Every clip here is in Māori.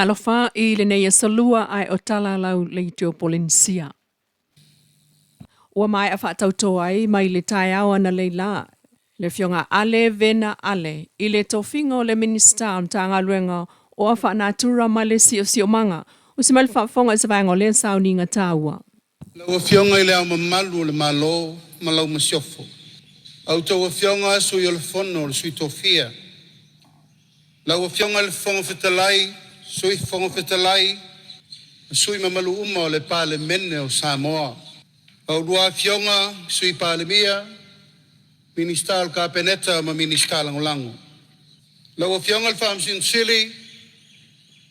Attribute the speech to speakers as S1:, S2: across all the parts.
S1: talofa I le nei salua ai o tala lau le teo Polynesia. Ua mai a whaatautoa ai mai le tai awa na leila. Le fionga ale vena ale I le tofinga o le minista o tanga luenga o a whaanatura ma le sio manga. Usi mai le whaafonga isa vaenga o le sauni ngā tāua.
S2: Lau fionga I le au mamalu o le malo, malau masiofo. Au tau fionga asu I o le fono o le sui tofia. Lau fionga le fonga fetalai, sui fonga fetalai, sui mamalu uma o le pale mene o Samoa. Au dua fionga sui pale mia, ministal kapeneta ma ministal langolango. Lau fionga le whaamsin sili,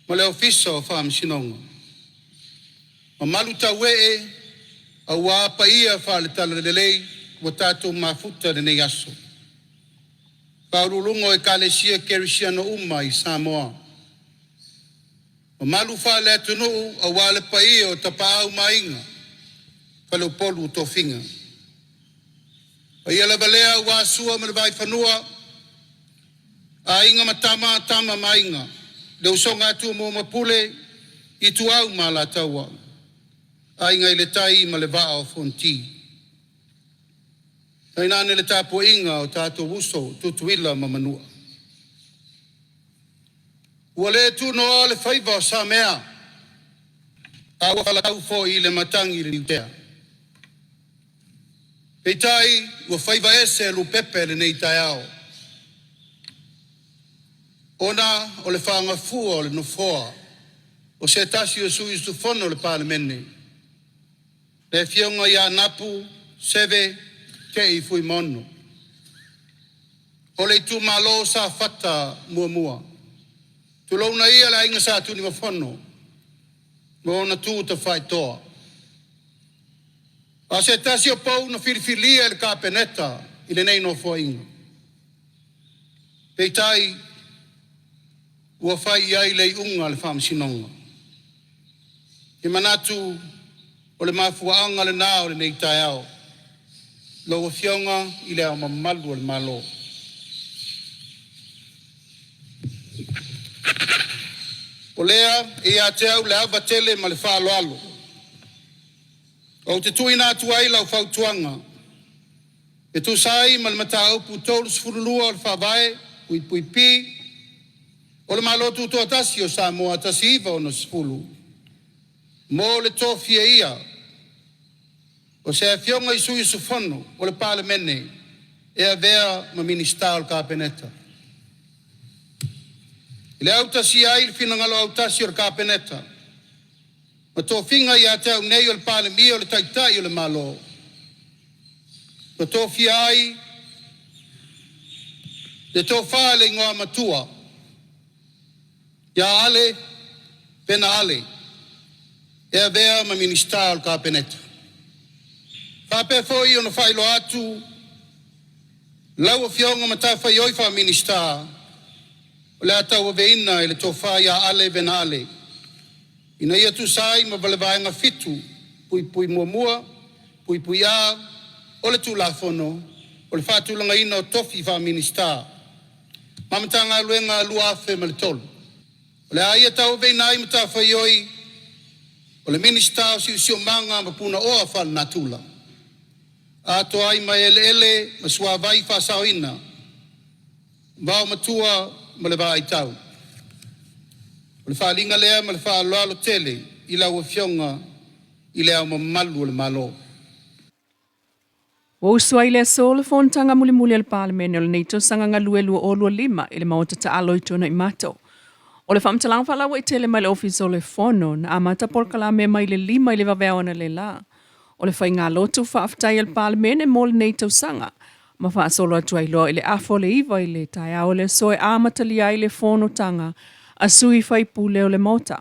S2: ma le ofisa o whaamsinonga. Ma malu tawee, au wapa ia whaale tala lelei, wa tātou mafuta de nei aso. Kaurulungo e kalesia kerisiano uma I Samoa. Ma malu whaale atunuu, au wale pa ia o tapau mainga, kalau polu tofinga. Ia la balea wa sua me vai fanua a inga matama mainga le usonga tu mo mapule I tu au mala tawa a inga ile tai ma le vao fonti ai nane le tapo inga o tato uso tutuila mamanua wale tu no le faiva sa mea a wala tau fo I le matangi le niutea Peitai, ua whaiva ese lu pepe le nei tai ao. Ona o le whaanga fua o le nofoa, o se tasi o sui su fono le palemene. Le fionga ia napu, seve, ke I fui mono. O le tu malo sa fata mua. Tu launa ia la inga sa tu ni mafono. Mo na tu ta whai toa. A se tasi o pau na filifilia le kapeneta I le nei no foinga. Peitai, ua whai ai le unga le whamsinonga. I manatu o le mafuaanga le nao le nei tai ao. Lau fionga I le au mamalu o le malo. O lea, a te au le ava tele ma le whaaloalo. O te tui nā tuai lau whautuanga. E tu sai ma le mata aupu tolu sfurulua o le whawai, pui pi. O le malotu toa tasi o Samoa tasi iwa o na sfulu. Mo le tofia ia. O se fionga I sui sufono o le pale mene. E a vea ma minister o kapeneta. I le au tasi ai le finangalo au tasi o le kapeneta. Ma tō whinga I a tau nei o le pāle mia o le taitai o le malo. Ma tō whia ai, le tō whāle ngoa matua. Ia ale, pena ale. Ea vea ma minister o kapeneta. Whape foi o na whailo atu, lau o fionga ma tā whai oi wha minister. O le atau o veina I le tō wha ia ale, pena ale. Ina ia tu sai ma vale vaenga fitu, pui mua, pui a, o le tu la fono, o le whātulanga ina o tofi wha minister. Mamatanga luenga lua afe ma le tolu. O le aia tau veinai ma ta whaioi, o le minister o si manga ma puna oa wha natula. A to ai ma ele ma sua vai wha sao ina, vau matua ma le vai tau. O le whaalinga lea ma le whaaloalo tele I lau fionga I le au mamalu o le malo.
S1: Wa usua I le so le fontanga muli al palemene o le neito sanga ngā luelua o lua lima I le maota ta alo I tona I mato. O le whamtalang whalawa I tele mai le office o le fono na amata porkala me mai le lima I le vavea na le la. O le whai ngā lotu whaaftai al palemene mo le neito sanga. Ma whaasolo atu ai loa I le afo le iwa I le tai ao le soe amata li ai le fono tanga. A sui whai pule o le mota.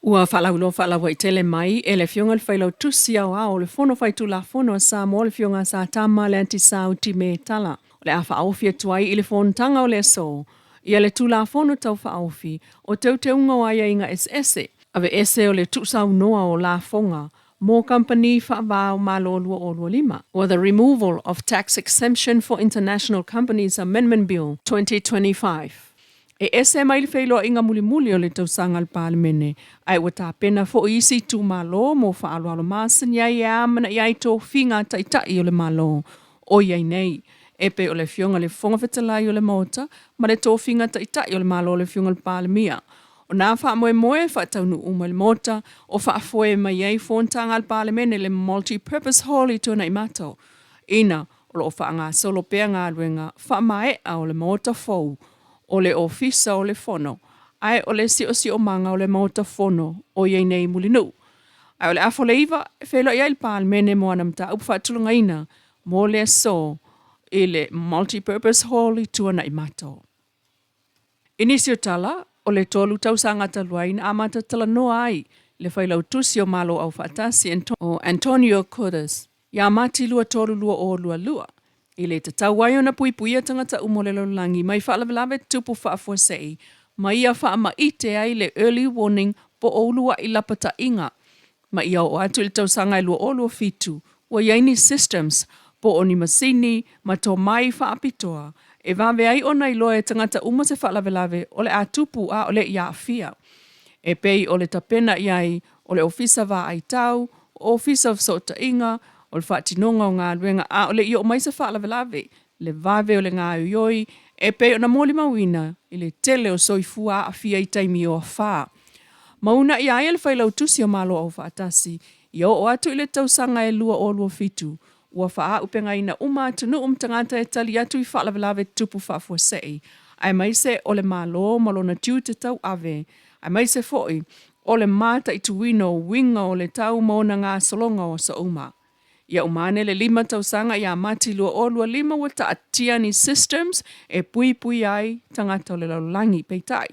S1: Ua whalaulo I tele mai e le fionga le whailau tusi au au le fono whai tu la fono a Samoa le fionga sa tama le antisau ti me tala. O le awha awhi tuai I le fono tanga o le so. Ia le tu la fono tau wha awhi o te unga waia inga ese. Ave ese o le tusau noa o la fonga. More company whaavao malolua o lua lima. Or the removal of tax exemption for international companies Amendment Bill 2025. E ese mai le whailoa inga muli o le tausanga al palemene, ai ua tāpena fo isi tu malo mo whaaloalo māsani ai e amana i ai tō whinga taitai o le malo. O iai nei, e pe o le fionga le fonga whetalai o le maota, ma le tō whinga taitai o le malo o le fionga le palemia. O nā wha moe whaataunu uma le mota, o whaafoe mai ei whontanga al palemene le multi-purpose hall i tōna i mato. Ina, o lo whaanga solo pea ngā ruenga, whaamaea o le mota FOU, o le ofisa o le fono, ai o le si o manga o le mota fono, o iei nei mulinu. Ai o le afo le iwa, e whelo ia il palemene mo anamta upu whaatulunga ina, mo le so, i le multi-purpose hall i tōna i mato. Inisi o TALA, o le tolu tausanga taluaina amata talanoa ai, le whailau tusi o malo au whaatasi o Antonio Cordes, ia mati lua tolu lua o lua. I le tatau ai o na puipuia tangata umolelo langi, mai whaalawelawe tupu whaafuasei, mai ia whaamaite ai le early warning po o lua i lapata inga. Ma ia o atu le tausanga i lua o lua fitu, wa iaini systems, po o ni masini, ma tō mai whaapitoa, e wawe ai ona i loa e tangata uma se whaalawelawe o le atupu a o le ia fia. E pei o le tapena iai o le ofisa wa ai tau, o ofisa of sota inga, o le whaatinonga o ngā luenga a o le i o mai se whaalawelawe, le wawe o le ngā uioi, e pei o na mōli mawina i le tele o soifua a fia i taimi o a wha. Mauna i ai le whailau tusi o malo au whaatasi, i o atu i le tausanga e lua o lua fitu, ua wha upenga ina uma tunu tangata e tali atu i whaalawelawe tupu whaafuasei. Ai mai se o le malo malona tiu te tau ave. Ai mai se foi o le mata i tuwino winga o le tau mauna ngā solonga o sa uma. Ia umane le 5 tausanga ia mati lua o lua 5 wa ta atiani systems e pui ai tangata o le laulangi peitai.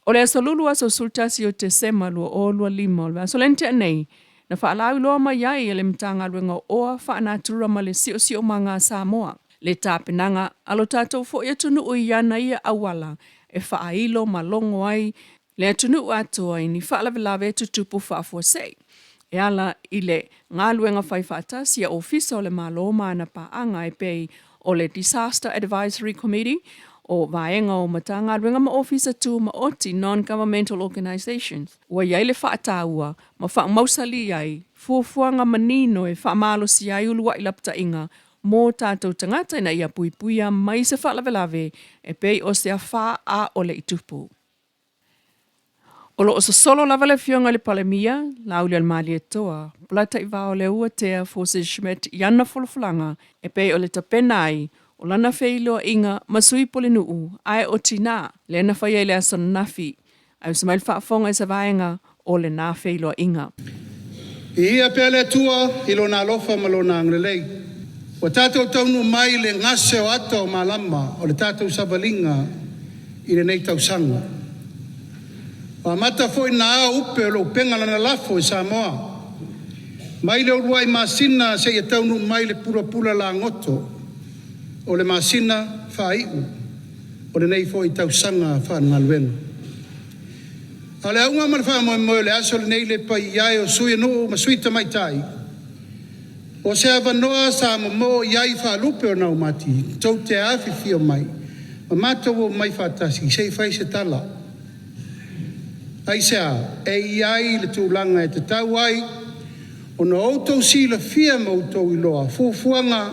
S1: O le asolulu aso sultasi o te sema lua o lua 5 o le asolente anei. Na whaalau loa mai ai e le mtanga luenga oa whaanatura ma le sio manga Samoa. Le tāpenanga alo tātou fo ia tunu o iana ia awala e whaailo ma longo ai le tunu atua i ni whaalawelawe tutupu whaafuasei. E ala i le ngā luenga whaiwhaatasi a ofisa o le malo maana paanga e pei o le Disaster Advisory Committee o vaenga o matanga ruenga ma ofisa tu ma oti non-governmental organizations. Ua iai le whaataua ma whaamausali ai, fuafuanga manino e whaamalo si ai ulua i lapta inga mō tātou tangata ina ia puipuia mai se whaalawelawe e pei o se a wha a o le itupu. O lo oso solo lava le fionga le palemia, lauli al mali e toa, plata i vao le ua tea Forces Schmidt i ana fulfulanga e pei o le tapenai, o lana whailoa inga masui pole nuu, ai o tina, le ana whaia le asana nafi, ai o samail whaafonga i sa vaenga o le nā whailoa inga.
S2: I ia pele tua i lo nā lofa ma lo nā ngrelei. O tātou taunu mai le ngase o ata o malama o le tātou savalinga i le nei tausanga. Wa mata foi na upe o lo penga lana lafo i Samoa. Mai le urua i masina se ia taunu mai le pura la ngoto o le masina whaiu o le nei foi tausanga whaangaluenga. A le aunga ma le whaamoe le aso le nei le pai iai o sui no ma suita mai tai. O se avanoa sa mo iai whaalupe o nau mati, tau te awhi fio mai. Ma mato o mai whaatasi, se whai se tala. Ai sea, e iai le tūlanga e te tau ai, o na outou sila fia ma outou i loa, fuafuanga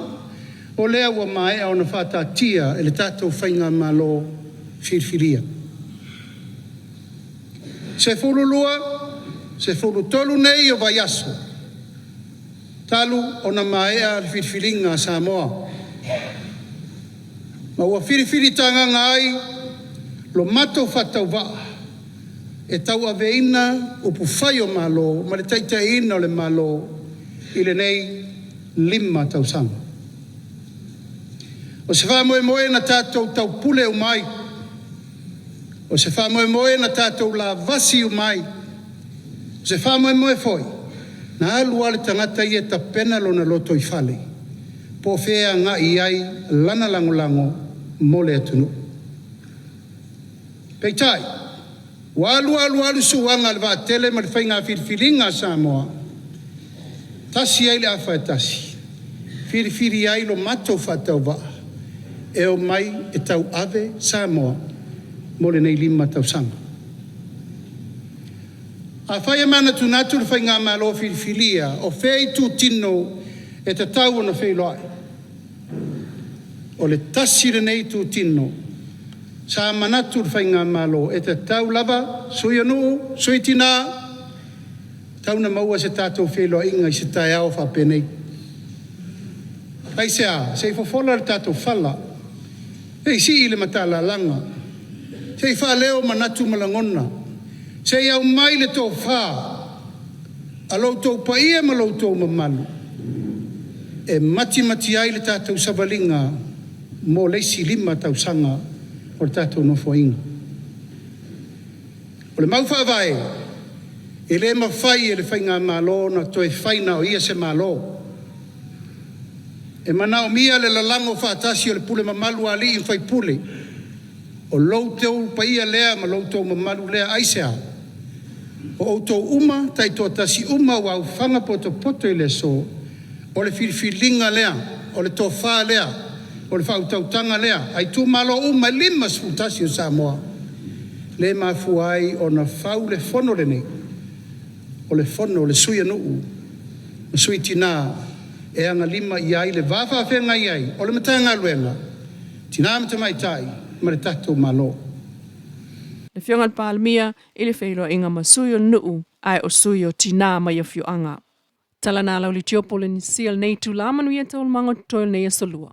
S2: o lea ua mai au na whatatia e le tātou whainga malo whirwhiria. Se whululua, se whulutolu nei o vai aso. Talu o na maea le whirwhiringa Samoa. Ma ua whirwhiritanga ngai, lo mato whatau waa. E tau aveina o pufai o malo, ma le taitaina o le malo, i le nei 5 tausanga. O se whamoe na tātou tau pule o mai. O se whamoe na tātou la vasi o mai. O se whamoe foi. Na alua le tangata i e ta pena lo na loto i whale. Po whea nga i ai lana lango mole atunu. Peitai. Walu suanga le vatele ma le whainga whirwhiringa Samoa. Tasi ai le awha e tasi. Whirwhiri ai lo mato whatau waa. E o mai e tau ave Samoa. mo le nei 5 tausaga. A whaia mana tu natu le whainga malo filia o whei tu tino e te tau ona whei loai. O le tasi le nei tu tino sa manatu le whainga malo e te tau lava sui anu, sui tina tau na maua se tātou whei loa inga i se tai au whapenei. Pai sea, se i fofola le tātou whala e si i le matala langa se i wha leo manatu malangona se iau mai le tō whā, a loutou paia ma loutou mamalu. E mati ai le tātou savalinga mō leisi 5 tausanga o le tātou nofo inga. O le mau whaavae, e le mawhai e le whainga malo na toe whaina o ia se malo. E mana o mia le lalango whaatasi o le pule mamalu ali in whai pule. O loutou paia lea ma loutou mamalu lea aisea. O outou uma, tai tō tasi uma wau whanga poto i le so, o le whiriwhiringa lea, o le tō whā lea, o le whautautanga lea, ai tū malo uma 5 sfutasi o Samoa. Le mafuai o na whau le whono le nei, o le whono, le sui anuu, le sui tina, e anga 5 iai le whawhawhenga iai, o le matanga luenga, tina mata mai tai, ma le tatou malo.
S1: Le whionga le Palemia i le whailoa inga masui o nuu ai o sui o tina mai a whioanga. Tala nā lau li tio Polynesia nei tu la manuia tau mango toil nei a solua.